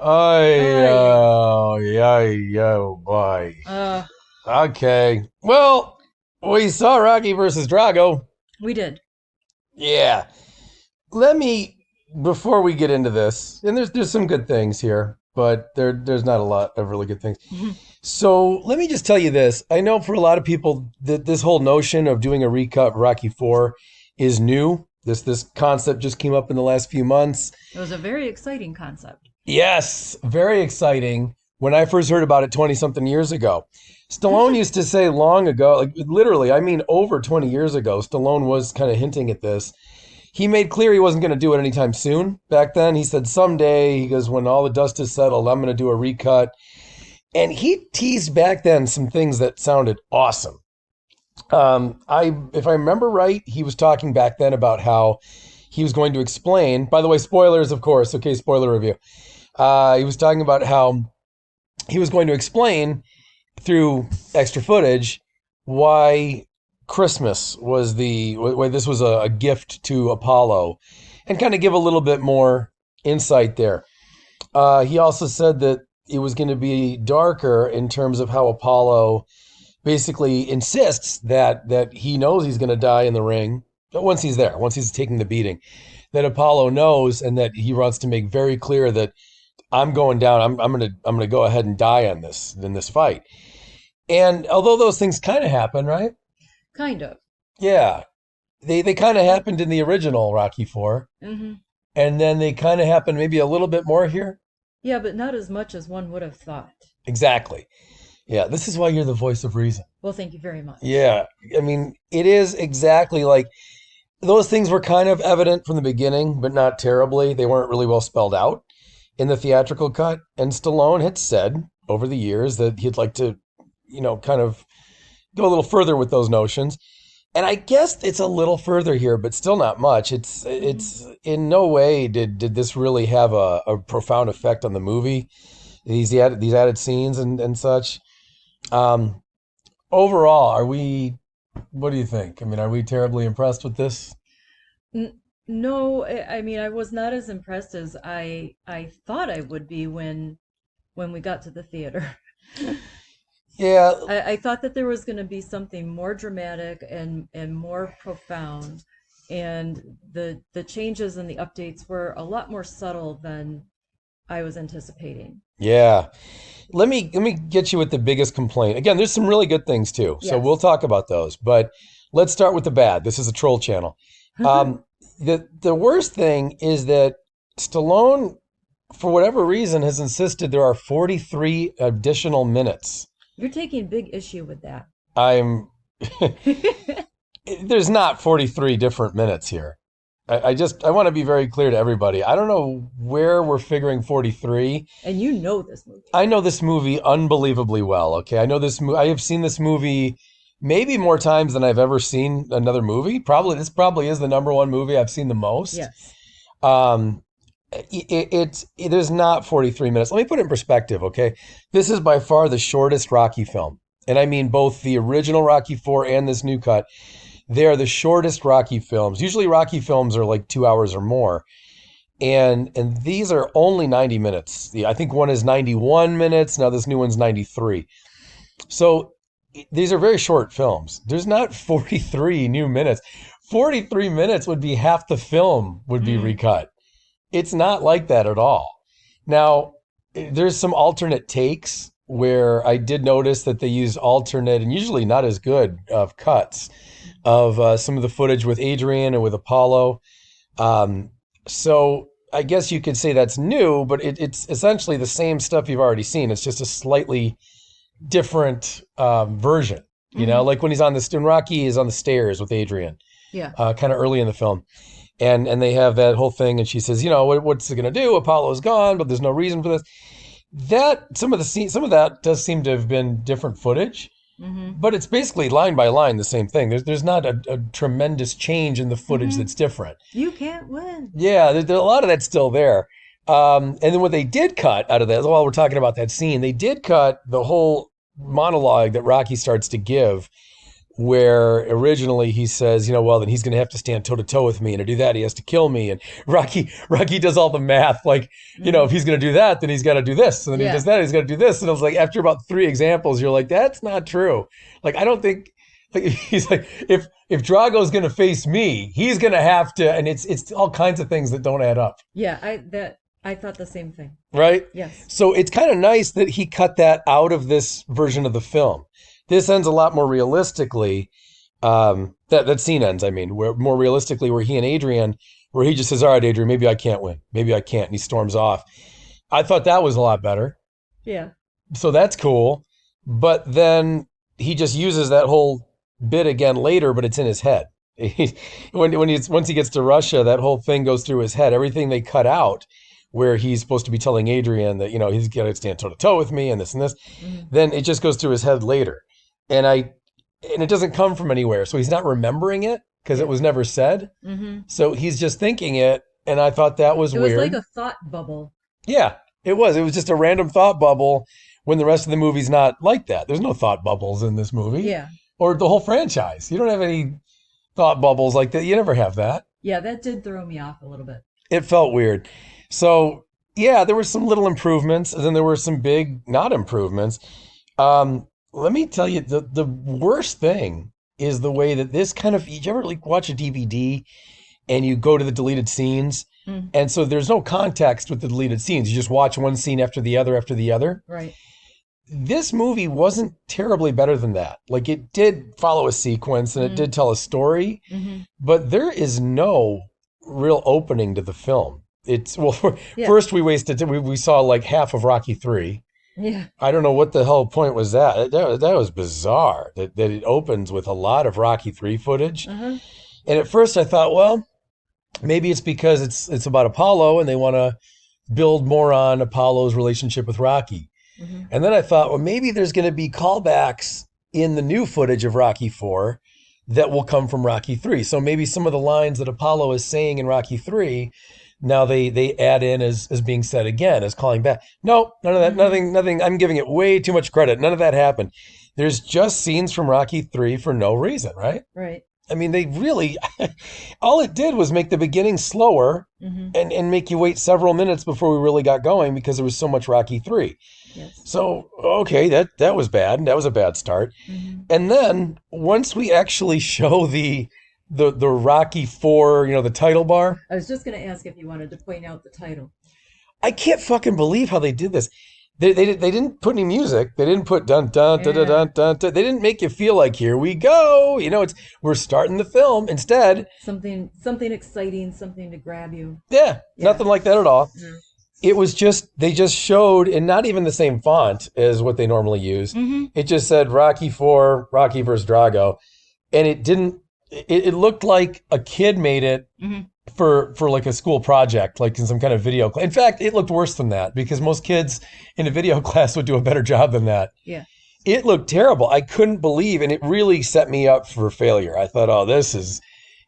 Ay. Yo, boy. Uh, Okay. Well, we saw Rocky versus Drago. we did. Yeah. Let me before we get into this, and there's some good things here, but there's not a lot of really good things. So let me just tell you this. I know for a lot of people that this whole notion of doing a recut of Rocky 4 is new. This concept just came up in the last few months. It was a very exciting concept. Yes, very exciting. When I first heard about it 20 something years ago, Stallone used to say long ago, like literally, I mean over 20 years ago, Stallone was kind of hinting at this. He made clear he wasn't going to do it anytime soon. Back then, he said someday, he goes, when all the dust is settled, I'm going to do a recut. And he teased back then some things that sounded awesome. If I remember right, he was talking back then about how he was going to explain. By the way, spoilers, of course. Okay, spoiler review. He was talking about how he was going to explain through extra footage why Christmas was why this was a gift to Apollo, and kind of give a little bit more insight there. He also said that it was going to be darker in terms of how Apollo basically insists that he knows he's going to die in the ring, but once he's there, once he's taking the beating, that Apollo knows, and that he wants to make very clear that I'm going down. I'm gonna go ahead and die on this in this fight. And although those things kind of happen, right? Kind of. Yeah, they kind of happened in the original Rocky Four, hmm and then they kind of happened maybe a little bit more here. Yeah, but not as much as one would have thought. Exactly. Yeah, this is why you're the voice of reason. Well, thank you very much. Yeah, I mean, it is exactly like those things were kind of evident from the beginning, but not terribly. They weren't really well spelled out in the theatrical cut. And Stallone had said over the years that he'd like to, kind of go a little further with those notions. And I guess it's a little further here, but still not much. It's in no way did this really have a profound effect on the movie. These added scenes and such. Um, Overall, what do you think? I mean, are we terribly impressed with this? No, I mean, I was not as impressed as I thought I would be when we got to the theater. Yeah, I thought that there was going to be something more dramatic and more profound, and the changes and the updates were a lot more subtle than I was anticipating. yeah. Let me get you with the biggest complaint. Again, there's some really good things too, so we'll Yes. talk about those. But let's start with the bad. This is a troll channel. Um, the worst thing is that Stallone, for whatever reason, has insisted there are 43 additional minutes. You're taking big issue with that. I'm There's not 43 different minutes here. I want to be very clear to everybody. I don't know where we're figuring 43. And you know this movie. I know this movie unbelievably well. Okay, I know this. I have seen this movie maybe more times than I've ever seen another movie. This probably is the number one movie I've seen the most. Yes. Um, there's not 43 minutes. Let me put it in perspective. Okay, this is by far the shortest Rocky film, and I mean both the original Rocky Four and this new cut. They are the shortest Rocky films. Usually, Rocky films are like 2 hours or more. And these are only 90 minutes. I think one is 91 minutes. Now this new one's 93. So these are very short films. There's not 43 new minutes. 43 minutes would be half the film would be Mm. recut. It's not like that at all. Now, there's some alternate takes where I did notice that they use alternate and usually not as good of cuts of some of the footage with Adrian and with Apollo. So I guess you could say that's new, but it's essentially the same stuff you've already seen. It's just a slightly different version. hmm Like when when Rocky is on the stairs with Adrian, Yeah. kind of early in the film, and they have that whole thing, and she says, what's it gonna do? Apollo's gone, but there's no reason for this. Some of that does seem to have been different footage, hmm but it's basically line by line the same thing. There's not a tremendous change in the footage hmm that's different. You can't win. Yeah, a lot of that's still there. And then what they did cut out of that, while we're talking about that scene, they did cut the whole monologue that Rocky starts to give. where originally he says, well, then he's going to have to stand toe to toe with me, and to do that he has to kill me. And Rocky does all the math, like, if he's going to do that, then he's got to do this, and then he does that, he's got to do this. And I was like, after about 3 examples, you're like, that's not true. Like, I don't think, like, he's like, if Drago's going to face me, he's going to have to, and it's all kinds of things that don't add up. Yeah, I thought the same thing. Right? Yes. So it's kind of nice that he cut that out of this version of the film. This ends a lot more realistically. That scene ends, I mean, where more realistically, where he and Adrian, where he just says, all right, Adrian, maybe I can't win. Maybe I can't. And he storms off. I thought that was a lot better. Yeah. So that's cool. But then he just uses that whole bit again later, but it's in his head. Once he gets to Russia, that whole thing goes through his head. Everything they cut out, where he's supposed to be telling Adrian that, he's got to stand toe to toe with me and this and this, then it just goes through his head later. And it doesn't come from anywhere. So he's not remembering it because it was never said. So he's just thinking it. And I thought that was weird. It was like a thought bubble. Yeah, it was. It was just a random thought bubble when the rest of the movie's not like that. There's no thought bubbles in this movie. Yeah. Or the whole franchise. You don't have any thought bubbles like that. You never have that. Yeah, that did throw me off a little bit. It felt weird. So, yeah, there were some little improvements, and then there were some big not improvements. Let me tell you, the worst thing is the way that this kind of, you ever like watch a DVD and you go to the deleted scenes, and so there's no context with the deleted scenes. You just watch one scene after the other after the other. Right. This movie wasn't terribly better than that. Like, it did follow a sequence and it did tell a story, but there is no real opening to the film. It's, well, first we saw like half of Rocky 3. Yeah. I don't know what the hell point was that. That was bizarre that it opens with a lot of Rocky 3 footage. And at first I thought, well, maybe it's because it's about Apollo and they want to build more on Apollo's relationship with Rocky. And then I thought, well, maybe there's going to be callbacks in the new footage of Rocky 4 that will come from Rocky 3. So maybe some of the lines that Apollo is saying in Rocky 3, now they add in as being said again, as calling back. No, none of that. Nothing. I'm giving it way too much credit. None of that happened. There's just scenes from Rocky 3 for no reason, right? Right. I mean, they really, all it did was make the beginning slower and make you wait several minutes before we really got going because there was so much Rocky 3. Yes. So, okay, that was bad. That was a bad start. And then once we actually show the Rocky 4, the title bar. I was just going to ask if you wanted to point out the title. I can't fucking believe how they did this. They didn't put any music. They didn't put dun dun dun dun dun dun. They didn't make you feel like here we go. We're starting the film. Instead, something exciting, something to grab you. Yeah, nothing like that at all. No. It was just they just showed, and not even the same font as what they normally use. It just said Rocky 4, Rocky versus Drago, and it didn't. It looked like a kid made it for like a school project, like in some kind of video class. In fact, it looked worse than that because most kids in a video class would do a better job than that. Yeah. It looked terrible. I couldn't believe, and it really set me up for failure. I thought, oh, this is,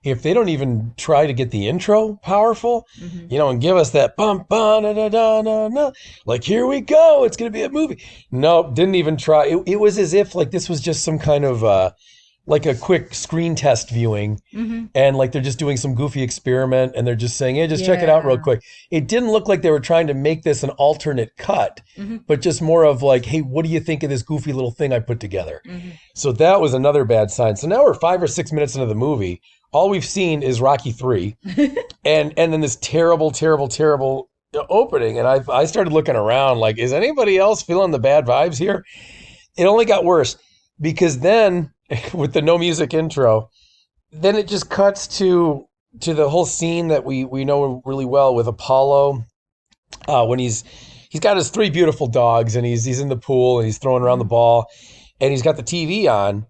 if they don't even try to get the intro powerful, and give us that bum, ba, da, da, da, da, da, like, here we go, it's going to be a movie. No, didn't even try. It was as if like this was just some kind of, like a quick screen test viewing, and like they're just doing some goofy experiment and they're just saying, hey, just check it out real quick. It didn't look like they were trying to make this an alternate cut, but just more of like, hey, what do you think of this goofy little thing I put together? So that was another bad sign. So now we're 5 or 6 minutes into the movie. All we've seen is Rocky 3 and then this terrible, terrible, terrible opening. And I started looking around like, is anybody else feeling the bad vibes here? It only got worse because then, with the no music intro, then it just cuts to the whole scene that we know really well with Apollo, when he's got his 3 beautiful dogs and he's in the pool and he's throwing around the ball and he's got the TV on,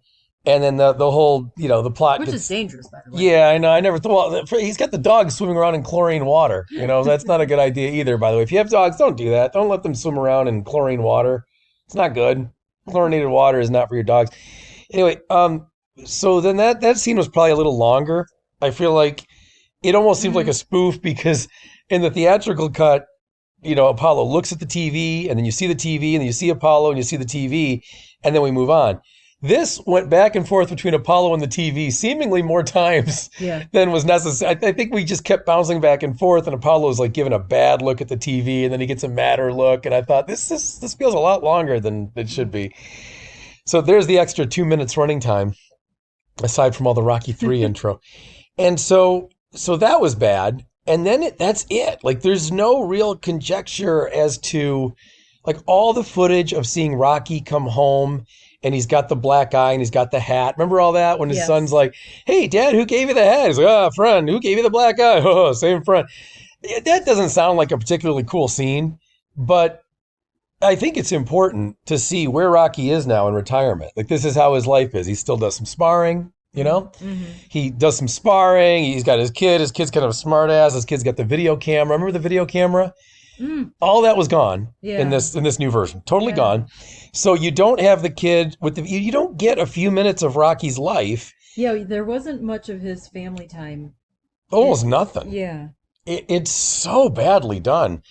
and then the whole the plot, which is dangerous, by the way. Yeah, I know. I never thought, well, he's got the dogs swimming around in chlorine water. That's not a good idea either. By the way, if you have dogs, don't do that. Don't let them swim around in chlorine water. It's not good. Chlorinated water is not for your dogs. Anyway, so then that scene was probably a little longer. I feel like it almost seemed like a spoof because in the theatrical cut, Apollo looks at the TV and then you see the TV and then you see Apollo and you see the TV and then we move on. This went back and forth between Apollo and the TV seemingly more times Yeah. than was necessary. I think we just kept bouncing back and forth, and Apollo's like giving a bad look at the TV, and then he gets a madder look. And I thought this feels a lot longer than it should be. So there's the extra 2 minutes running time, aside from all the Rocky 3 intro. And so that was bad. And then that's it. Like there's no real conjecture as to like all the footage of seeing Rocky come home and he's got the black eye and he's got the hat. Remember all that when his Yes. son's like, "Hey, Dad, who gave you the hat?" He's like, "Oh, friend, who gave you the black eye?" "Oh, same friend." That doesn't sound like a particularly cool scene, but I think it's important to see where Rocky is now in retirement. Like this is how his life is. He still does some sparring, you know? He does some sparring. He's got his kid. His kid's kind of a smart ass. His kid's got the video camera. Remember the video camera? Mm. All that was gone Yeah. in this new version. Totally Yeah. gone. So you don't have the kid with the you don't get a few minutes of Rocky's life. Yeah, there wasn't much of his family time. Almost nothing. Yeah. It's so badly done.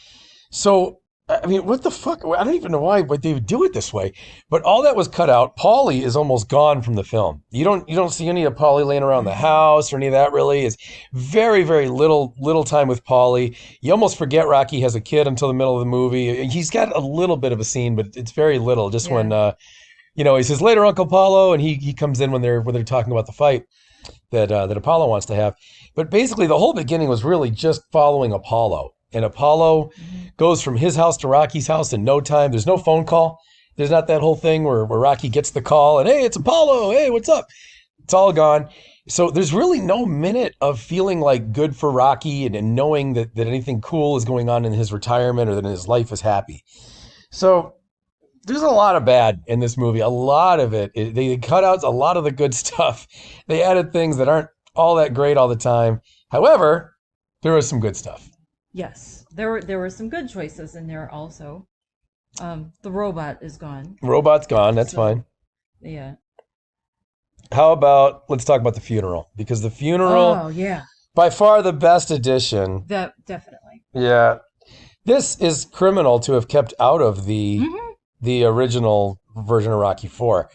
So I mean, what the fuck? I don't even know why they would do it this way. But all that was cut out. Paulie is almost gone from the film. You don't see any of Paulie laying around the house or any of that really. It's very, very little time with Paulie. You almost forget Rocky has a kid until the middle of the movie. He's got a little bit of a scene, but it's very little. Just when he says later, Uncle Paulo, and he comes in when they're talking about the fight that Apollo wants to have. But basically, the whole beginning was really just following Apollo. And Apollo goes from his house to Rocky's house in no time. There's no phone call. There's not that whole thing where Rocky gets the call and, "Hey, it's Apollo. Hey, what's up?" It's all gone. So there's really no minute of feeling like good for Rocky and knowing that anything cool is going on in his retirement or that his life is happy. So there's a lot of bad in this movie. A lot of it. They cut out a lot of the good stuff. They added things that aren't all that great all the time. However, there was some good stuff. Yes. There were some good choices in there also. The robot is gone. Robot's gone. That's fine. Yeah. How about let's talk about the funeral, because the funeral, Oh, yeah. by far the best addition. That definitely. Yeah, this is criminal to have kept out of the original version of Rocky 4.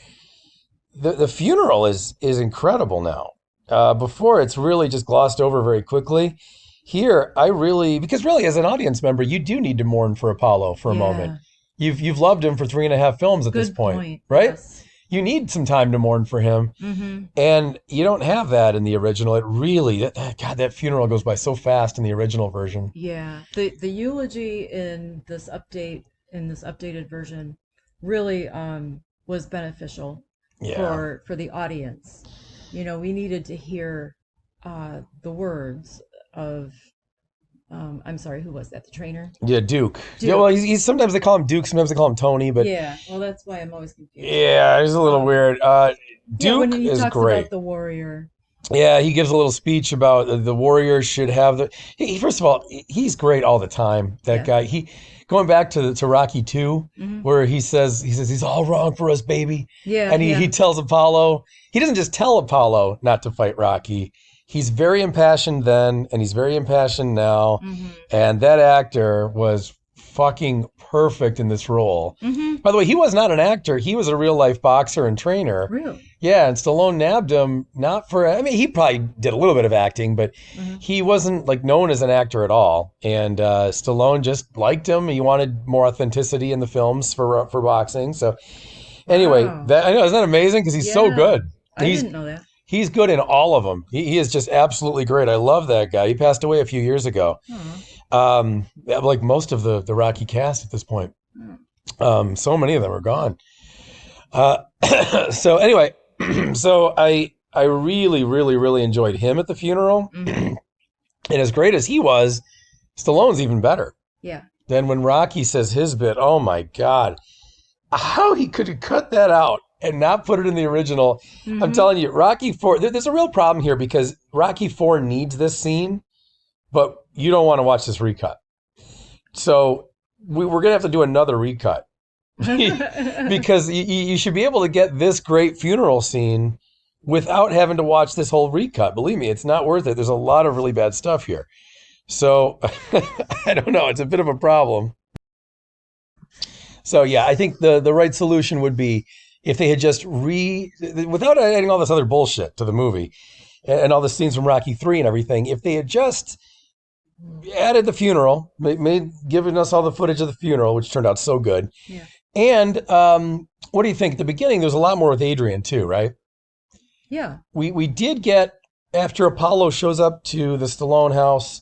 The funeral is incredible now. Before it's really just glossed over very quickly. Here, because really as an audience member, you do need to mourn for Apollo for a moment. You've loved him for 3.5 films at this point, right? Yes. You need some time to mourn for him. And you don't have that in the original. It really, that funeral goes by so fast in the original version. Yeah. The eulogy in this updated version really was beneficial for the audience. You know, we needed to hear the words of I'm sorry, who was that? The trainer? Yeah, Duke. Yeah, well, he's sometimes they call him Duke, sometimes they call him Tony, but yeah, well, that's why I'm always confused. Yeah, he's a little weird. Duke when he is talks great. about the warrior. Yeah, he gives a little speech about the Warriors should have first of all, he's great all the time. That guy. Going back to Rocky 2, where he says he's all wrong for us, baby. Yeah. And he tells Apollo, he doesn't just tell Apollo not to fight Rocky. He's very impassioned then, and he's very impassioned now. And that actor was fucking perfect in this role. By the way, he was not an actor. He was a real life boxer and trainer. Really? Yeah, and Stallone nabbed him he probably did a little bit of acting, but he wasn't like known as an actor at all. And Stallone just liked him. He wanted more authenticity in the films for boxing. So anyway, Wow. I know, isn't that amazing? Because he's so good. I didn't know that. He's good in all of them. He is just absolutely great. I love that guy. He passed away a few years ago. Like most of the Rocky cast at this point. So many of them are gone. So anyway, so I really, really, really enjoyed him at the funeral. And as great as he was, Stallone's even better. Yeah. Then when Rocky says his bit, oh my God, how he could have cut that out and not put it in the original. I'm telling you, Rocky 4, there's a real problem here because Rocky 4 needs this scene, but you don't want to watch this recut. So we're going to have to do another recut because you should be able to get this great funeral scene without having to watch this whole recut. Believe me, it's not worth it. There's a lot of really bad stuff here. So I don't know. It's a bit of a problem. So yeah, I think the right solution would be if they had just without adding all this other bullshit to the movie and all the scenes from Rocky 3 and everything, if they had just added the funeral, given us all the footage of the funeral, which turned out so good. Yeah. And what do you think? At the beginning, there's a lot more with Adrian too, right? Yeah. We did get, after Apollo shows up to the Stallone house,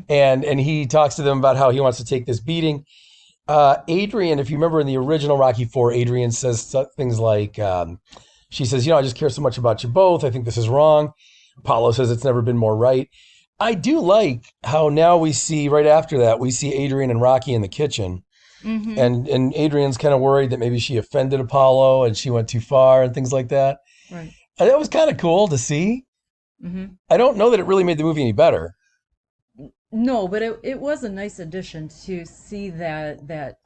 and he talks to them about how he wants to take this beating. Adrian, if you remember in the original Rocky 4, Adrian says things like, she says, I just care so much about you both. I think this is wrong. Apollo says it's never been more right. I do like how now we see, right after that, we see Adrian and Rocky in the kitchen. And Adrian's kind of worried that maybe she offended Apollo and she went too far and things like that. Right. And that was kind of cool to see. I don't know that it really made the movie any better. No, but it was a nice addition to see that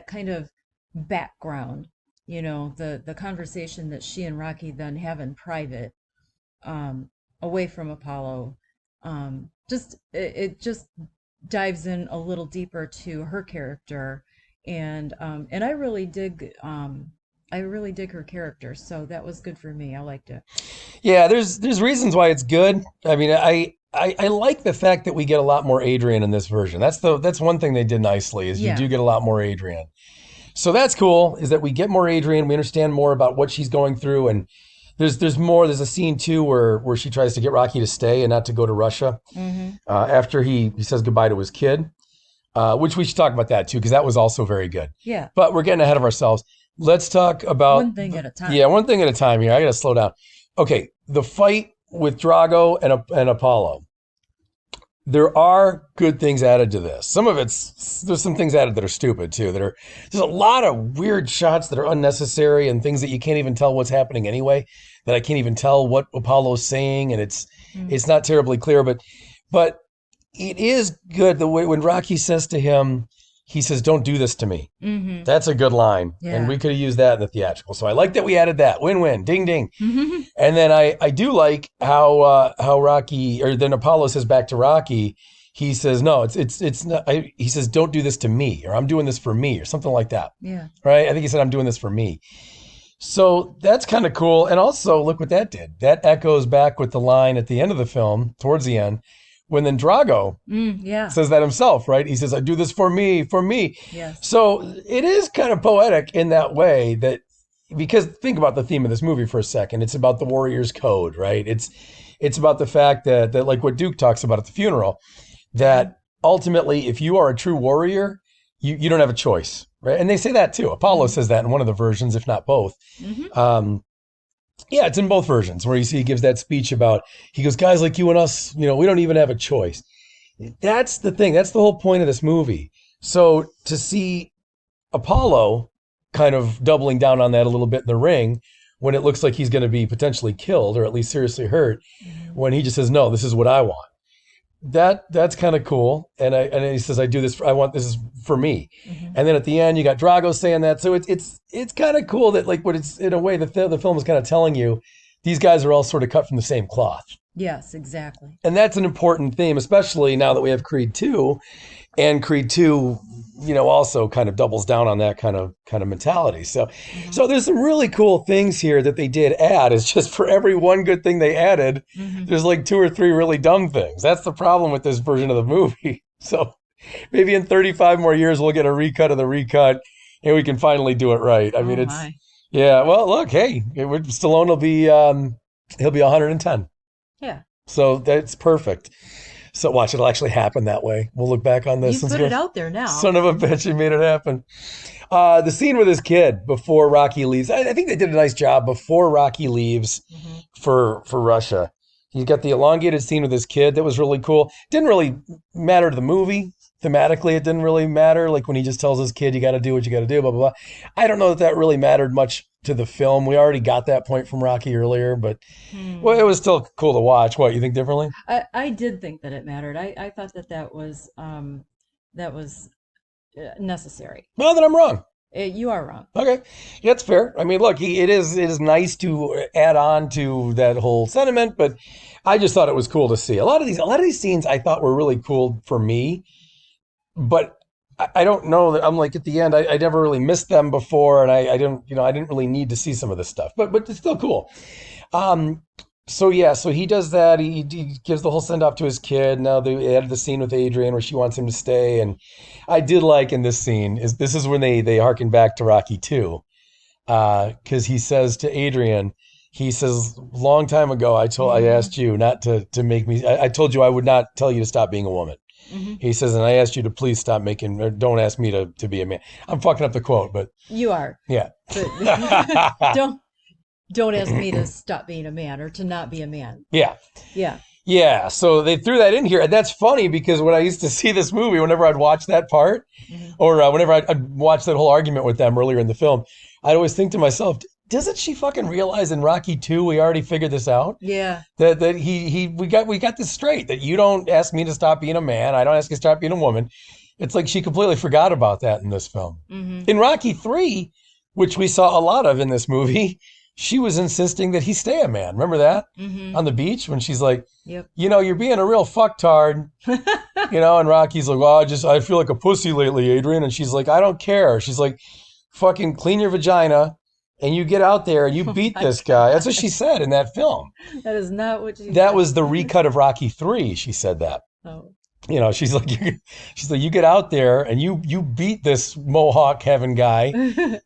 kind of background, the conversation that she and Rocky then have in private, away from Apollo. It just dives in a little deeper to her character, and I really dig her character, so that was good for me. I liked it. Yeah, there's reasons why it's good. I mean, I like the fact that we get a lot more Adrian in this version. That's one thing they did nicely, is you do get a lot more Adrian. So that's cool, is that we get more Adrian. We understand more about what she's going through, and there's more. There's a scene too where she tries to get Rocky to stay and not to go to Russia after he says goodbye to his kid, which we should talk about that too, because that was also very good. Yeah. But we're getting ahead of ourselves. Let's talk about one thing at a time. Yeah, one thing at a time here. I got to slow down. Okay, the fight with Drago and Apollo. There are good things added to this. There's some things added that are stupid too. There's a lot of weird shots that are unnecessary and things that you can't even tell what's happening anyway. That I can't even tell what Apollo's saying, and it's not terribly clear. But it is good the way when Rocky says to him, he says, "Don't do this to me." That's a good line, and we could have used that in the theatrical. So I like that we added that. Win-win, ding-ding. And then I do like how Rocky, or then Apollo says back to Rocky, he says, "No, it's not." He says, "Don't do this to me," or "I'm doing this for me," or something like that. Yeah. Right? I think he said, "I'm doing this for me." So that's kind of cool. And also, look what that did. That echoes back with the line at the end of the film, towards the end, when then Drago says that himself, right? He says, "I do this for me, for me." Yes. So it is kind of poetic in that way, because think about the theme of this movie for a second. It's about the warrior's code, right? It's about the fact that like what Duke talks about at the funeral, that ultimately, if you are a true warrior, you don't have a choice, right? And they say that too. Apollo says that in one of the versions, if not both. Yeah, it's in both versions where he gives that speech about, he goes, "Guys like you and us, we don't even have a choice." That's the thing. That's the whole point of this movie. So to see Apollo kind of doubling down on that a little bit in the ring, when it looks like he's going to be potentially killed or at least seriously hurt, when he just says, "No, this is what I want." That's kind of cool. And he says, "I do this. I want this is for me." And then at the end, you got Drago saying that. So it's kind of cool that, like, what it's in a way the film is kind of telling you, these guys are all sort of cut from the same cloth. Yes, exactly. And that's an important theme, especially now that we have Creed 2, and Creed 2, also kind of doubles down on that kind of mentality. So there's some really cool things here that they did add. It's just for every one good thing they added, there's like 2 or 3 really dumb things. That's the problem with this version of the movie. So maybe in 35 more years, we'll get a recut of the recut and we can finally do it right. I mean, yeah, well, look, hey, Stallone will be, he'll be 110. Yeah. So that's perfect. So watch, it'll actually happen that way. We'll look back on this. You put it out there now. Son of a bitch, you made it happen. The scene with his kid before Rocky leaves. I think they did a nice job before Rocky leaves for Russia. He's got the elongated scene with his kid. That was really cool. Didn't really matter to the movie. Thematically, it didn't really matter. Like when he just tells his kid, "You got to do what you got to do," blah, blah, blah. I don't know that really mattered much to the film. We already got that point from Rocky earlier, but well, it was still cool to watch. What, you think differently? I did think that it mattered. I thought that was necessary. Well, then I'm wrong. You are wrong. Okay, yeah, that's fair. I mean, look, it is nice to add on to that whole sentiment, but I just thought it was cool to see a lot of these scenes. I thought were really cool for me, but I don't know that I'm like at the end. I never really missed them before, and I didn't, I didn't really need to see some of this stuff, but it's still cool. Um, so yeah, so he does that. He gives the whole send off to his kid. Now they added the scene with Adrian where she wants him to stay, and I did like in this scene is this is when they harken back to Rocky 2, because he says to Adrian, he says, long time ago, I Mm-hmm. asked you not to make me. I told you I would not tell you to stop being a woman. Mm-hmm. He says, and I asked you to please stop making, or don't ask me to be a man. I'm fucking up the quote, but You are, yeah. but don't don't ask me to stop being a man or to not be a man. Yeah. Yeah. Yeah. So they threw that in here. And that's funny because when I used to see this movie, whenever I'd watch that part, Mm-hmm. or whenever I'd watch that whole argument with them earlier in the film, I'd always think to myself, doesn't she fucking realize in Rocky 2 we already figured this out? Yeah. That he we got this straight, that you don't ask me to stop being a man, I don't ask you to stop being a woman. It's like she completely forgot about that in this film. Mm-hmm. In Rocky 3, which we saw a lot of in this movie, she was insisting that he stay a man. Remember that? Mm-hmm. On the beach when she's like, Yep. you're being a real fucktard. And Rocky's like, well, I feel like a pussy lately, Adrian. And she's like, I don't care. She's like, fucking clean your vagina and you get out there and you Oh beat my this guy. That's what God. she said in that film. That is not what she That said. was the recut of Rocky 3. She said that. Oh. She's like, you get out there and you beat this Mohawk heaven guy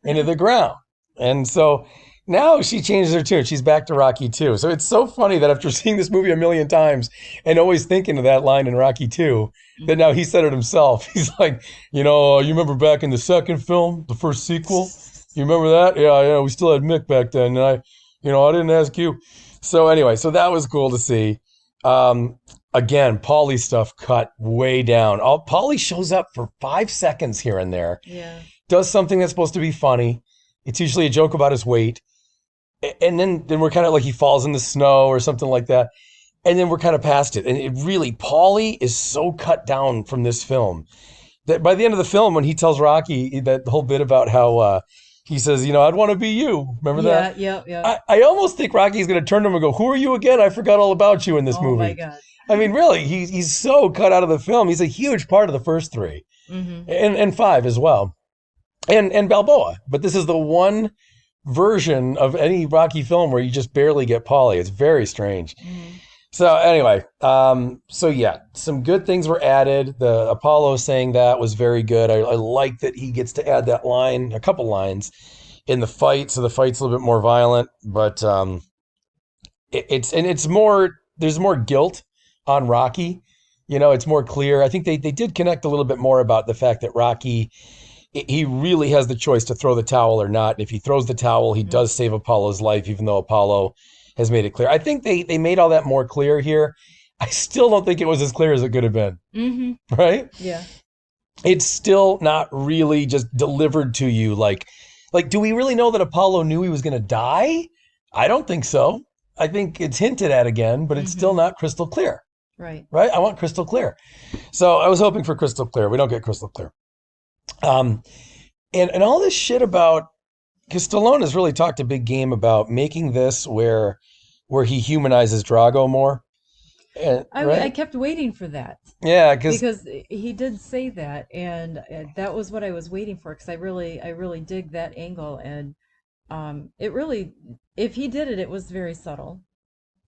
into the ground. And so now she changes her tune. She's back to Rocky 2. So it's so funny that after seeing this movie a million times and always thinking of that line in Rocky 2, that now he said it himself. He's like, you remember back in the second film, the first sequel? You remember that? Yeah, yeah, we still had Mick back then. And I didn't ask you. So anyway, so that was cool to see. Um, Again, Paulie stuff cut way down. Paulie shows up for 5 seconds here and there, Yeah. does something that's supposed to be funny. It's usually a joke about his weight. And then we're kind of like he falls in the snow or something like that. And then we're kind of past it. And it really, Paulie is so cut down from this film that by the end of the film, when he tells Rocky that whole bit about how he says, I'd want to be you. Remember that? Yeah. Yep. Yep. I almost think Rocky's going to turn to him and go, who are you again? I forgot all about you in this Oh my movie. God. I mean, really, he's so cut out of the film. He's a huge part of the first three Mm-hmm. and five as well, and Balboa. But this is the one version of any Rocky film where you just barely get Paulie. It's very strange. Mm-hmm. So anyway, so yeah, some good things were added. The Apollo saying that was very good. I like that he gets to add that line, a couple lines in the fight, so the fight's a little bit more violent. But it's more. There's more guilt on Rocky. It's more clear. I think they did connect a little bit more about the fact that Rocky, he really has the choice to throw the towel or not. And if he throws the towel, he does save Apollo's life, even though Apollo has made it clear. I think they made all that more clear here. I still don't think it was as clear as it could have been, Mm-hmm. right? Yeah. It's still not really just delivered to you like do we really know that Apollo knew he was going to die? I don't think so. I think it's hinted at again, but it's still Mm-hmm. not crystal clear, Right. right? I want crystal clear. So I was hoping for crystal clear. We don't get crystal clear. Um, and all this shit about, because Stallone has really talked a big game about making this where he humanizes Drago more, and, I right? kept waiting for that Yeah, because because he did say that, and that was what I was waiting for because I really dig that angle, and it really, if he did it, it was very subtle.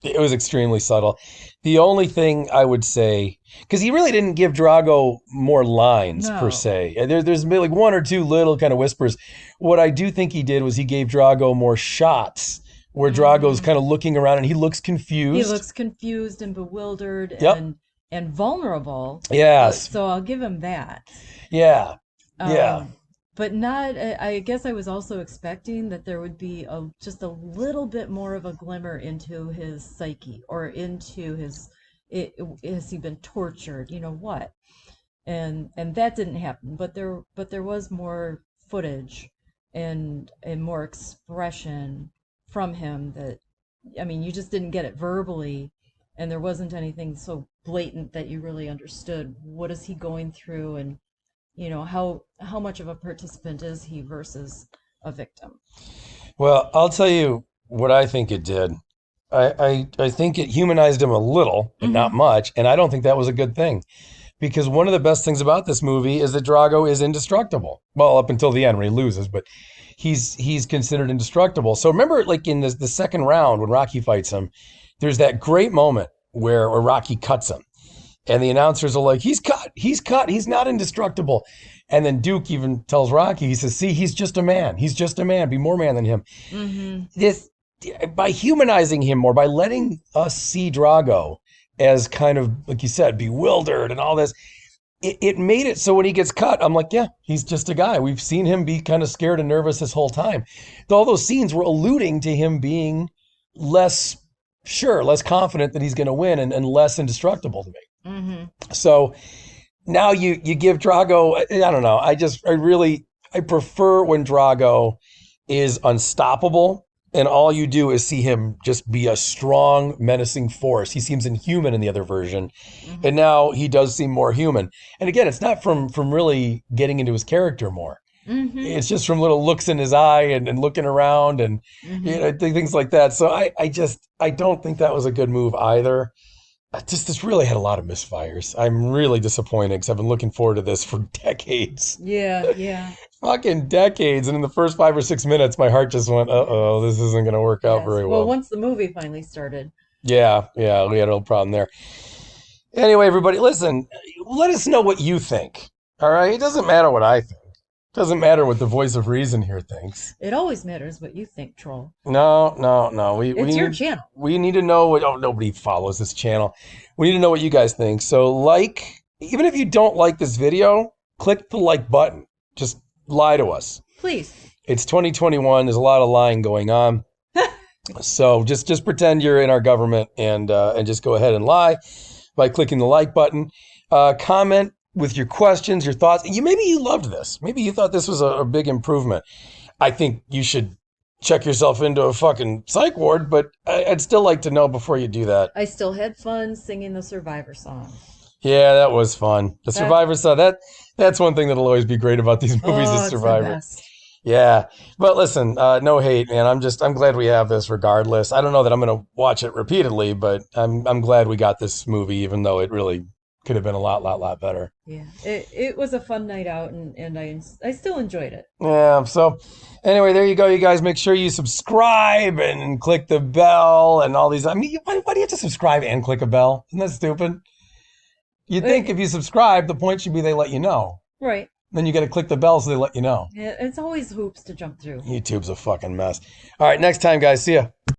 it was extremely subtle. The only thing I would say, because he really didn't give Drago more lines per No. se. There's been like one or two little kind of whispers. What I do think he did was he gave Drago more shots where Drago's Mm. kind of looking around and he looks He confused. looks confused and bewildered Yep. and vulnerable. Yes. So I'll give him that. Yeah. Yeah. Um, but not. I guess I was also expecting that there would be just a little bit more of a glimmer into his psyche or into his. Has he been tortured? You know what? And that didn't happen. But there was more footage and more expression from him that, I mean, you just didn't get it verbally, and there wasn't anything so blatant that you really understood what is he going through, and how much of a participant is he versus a victim. Well, I'll tell you what I think it did. I think it humanized him a little, but not Mm-hmm. much, and I don't think that was a good thing because one of the best things about this movie is that Drago is indestructible. Well, up until the end when he loses, but he's considered indestructible. So remember, like in the second round when Rocky fights him, there's that great moment where Rocky cuts him, and the announcers are like, he's cut, he's not indestructible. And then Duke even tells Rocky, he says, see, he's just a man. He's just a man. Be more man than him. This, by humanizing him more, by letting us see Drago as kind of, like you said, bewildered and all this, it made it so when he gets cut, I'm like, yeah, he's just a guy. We've seen him be kind of scared and nervous this whole time. All those scenes were alluding to him being less confident that he's going to win and less indestructible to me. So now you give Drago, I don't know. I prefer when Drago is unstoppable and all you do is see him just be a strong, menacing force. He seems inhuman in the other version. And now he does seem more human. And again, it's not from really getting into his character more. It's just from little looks in his eye and looking around and things like that. So I don't think that was a good move either. This really had a lot of misfires. I'm really disappointed because I've been looking forward to this for decades. Yeah. Fucking decades. And in the first 5 or 6 minutes, my heart just went, uh-oh, this isn't going to work out very well. Well, once the movie finally started. Yeah, we had a little problem there. Anyway, everybody, listen, let us know what you think. All right? It doesn't matter what I think. It doesn't matter what the voice of reason here thinks. It always matters what you think, Troll. No. It's your channel. We need to know what... Oh, nobody follows this channel. We need to know what you guys think. So even if you don't like this video, click the like button. Just lie to us. Please. It's 2021. There's a lot of lying going on. So just pretend you're in our government and just go ahead and lie by clicking the like button. Comment with your questions, your thoughts. Maybe you loved this. Maybe you thought this was a big improvement. I think you should check yourself into a fucking psych ward, but I'd still like to know before you do that. I still had fun singing the Survivor song. Yeah, that was fun. The Survivor song, that's one thing that'll always be great about these movies is Survivor. The best. Yeah. But listen, no hate, man. I'm glad we have this regardless. I don't know that I'm going to watch it repeatedly, but I'm glad we got this movie, even though it really could have been a lot better. Yeah. It was a fun night out and I still enjoyed it. Yeah. So anyway, there you go, you guys. Make sure you subscribe and click the bell and all these. I mean, why do you have to subscribe and click a bell? Isn't that stupid? You'd think if you subscribe, the point should be they let you know. Right. Then you got to click the bell so they let you know. Yeah, it's always hoops to jump through. YouTube's a fucking mess. All right, next time, guys. See ya.